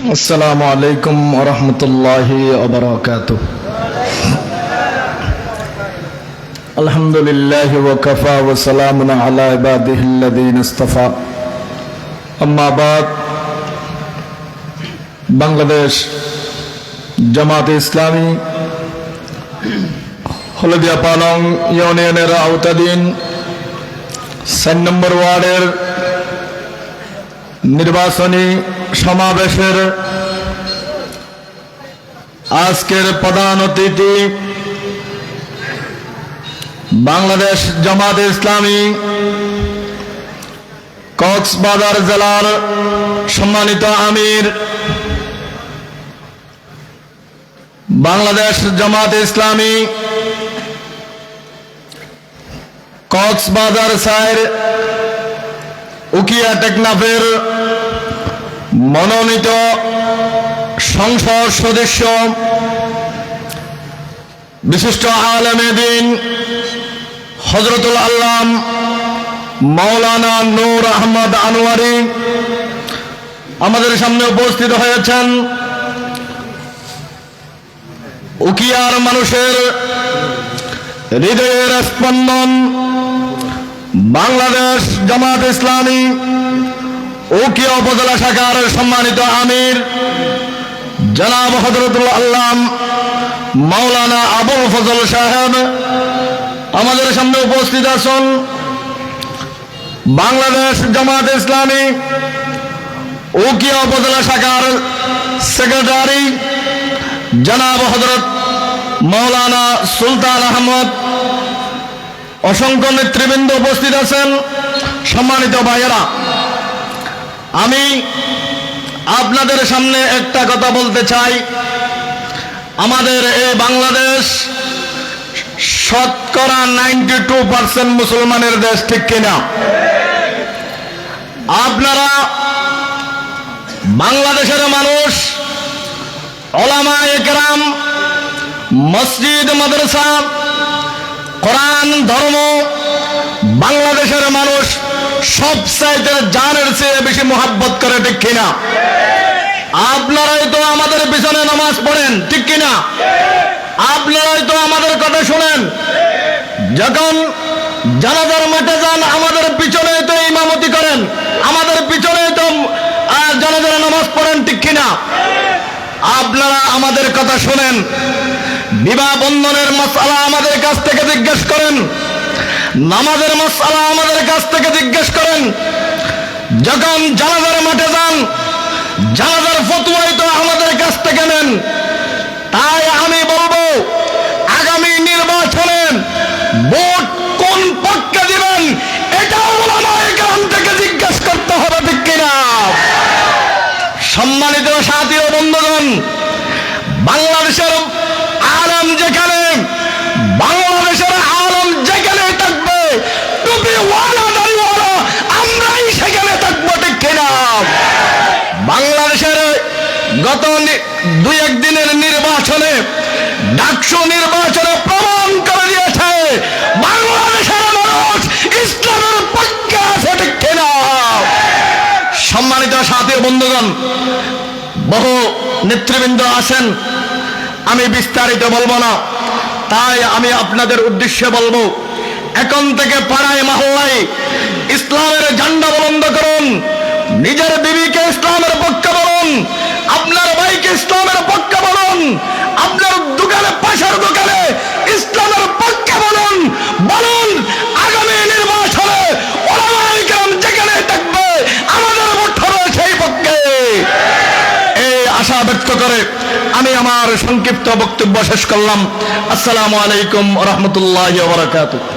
আসসালামু আলাইকুম ওয়া রাহমাতুল্লাহি ওয়া বারাকাতুহু। আলহামদুলিল্লাহি ওয়া কাফা ওয়া সালামুন আলা ইবাদিহিল্লাযীনা ইসতাফা। আম্মা বাদ। বাংলাদেশ জামাতে ইসলামী হলদিয়া পালং ইউনিয়নের আওতাধীন ৪ নম্বর ওয়ার্ডের নির্বাচনী সমাবেশের আজকের প্রধান অতিথি বাংলাদেশ জামাতে ইসলামী কক্সবাজার জেলার সম্মানিত আমির, বাংলাদেশ জামাতে ইসলামী কক্সবাজার সাইর উকিয়া টেকনাফের মনোনীত সংসদ সদস্য বিশিষ্ট আলেমে দ্বীন হযরতুল আল্লাম মাওলানা নূর আহমদ আনোয়ারি আমাদের সামনে উপস্থিত হয়েছেন। উকিয়ার মানুষের হৃদয়ের স্পন্দন বাংলাদেশ জামাত ইসলামী উকিয়া উপজেলা শাখার সম্মানিত আমির জনাব হযরতুল আল্লাম মাওলানা আবুল ফজল সাহেব আমাদের সামনে উপস্থিত আছেন। বাংলাদেশ জামাত ইসলামী উকিয়া উপজেলা শাখার সেক্রেটারি জনাব হযরত মাওলানা সুলতান আহমদ, অসংখ্য নেতৃবৃন্দ উপস্থিত আছেন। সম্মানিত ভাইয়েরা, আমি আপনাদের সামনে একটা কথা বলতে চাই। আমাদের এই বাংলাদেশ শতকরা 92% মুসলমানের দেশ, ঠিক কিনা? আপনারা বাংলাদেশের মানুষ, উলামায়ে কেরাম, মসজিদ মাদ্রাসা, কোরআন, ধর্ম বাংলাদেশের মানুষ সবচাইতে জানের চেয়ে বেশি মোহাব্বত করে, ঠিক কিনা? আপনারাই তো আমাদের পিছনে নামাজ পড়েন, ঠিক কিনা? আপনারাই তো আমাদের কথা শুনেন। যখন জানাজার মাঠে যান আমাদের পিছনে তো ইমামতি করেন, আমাদের পিছনে তো জানাজার নামাজ পড়েন, ঠিক কিনা? আপনারা আমাদের কথা শুনেন। বিবাহ বন্ধনের মাসআলা আমাদের কাছ থেকে জিজ্ঞেস করেন, নামাজের মাসআলা আমাদের কাছ থেকে জিজ্ঞেস করেন। যখন জানাজার মাঠে যান জানাজার ফতোয়াই তো আমাদের কাছ থেকে নেন। তাই আমি বলবো, আগামী নির্বাচনে ভোট কোন পক্ষে দিবেন এটাও উলামায়ে কেরাম থেকে জিজ্ঞেস করতে হবে, ঠিক কিনা? সম্মানিত সাথী ও বন্ধুগণ, বাংলাদেশের আলেম যেখানে, বাংলাদেশের আলেম যেখানে থাকবে, টুপিওয়ালা দাড়িওয়ালা আমরাই সেখানে থাকবো, ঠিক কিনা? বাংলাদেশের গত 2-1 দিনের নির্বাচনে, ডাকসু নির্বাচনে প্রমাণ করে দিয়েছে বাংলাদেশের মানুষ ইসলামের পক্ষে আছে, ঠিক কিনা? সম্মানিত সাথী বন্ধুগণ, বহু নেতৃবৃন্দ আছেন, আমি বিস্তারিত বলবো না। তাই আমি আপনাদের উদ্দেশ্যে বলবো, এখন থেকে পাড়ায় মহল্লায় ইসলামের ঝান্ডা বুলন্দ করুন। নিজের বিবিকে ইসলামের পক্ষে বলুন, আপনার ভাইকে ইসলামের পক্ষে বলুন, আপনার দোকানে, পাশের দোকানে ইসলামের পক্ষে বলুন। বলুন, আগামী নির্বাচনে উলামায়ে কেরাম যেখানে থাকবে আমাদের ভোট হবে সেই পক্ষে। এই আশা ব্যক্ত করে আমি আমার সংক্ষিপ্ত বক্তব্য শেষ করলাম। আসসালামু আলাইকুম ওয়া রাহমাতুল্লাহি ওয়া বারাকাতুহু।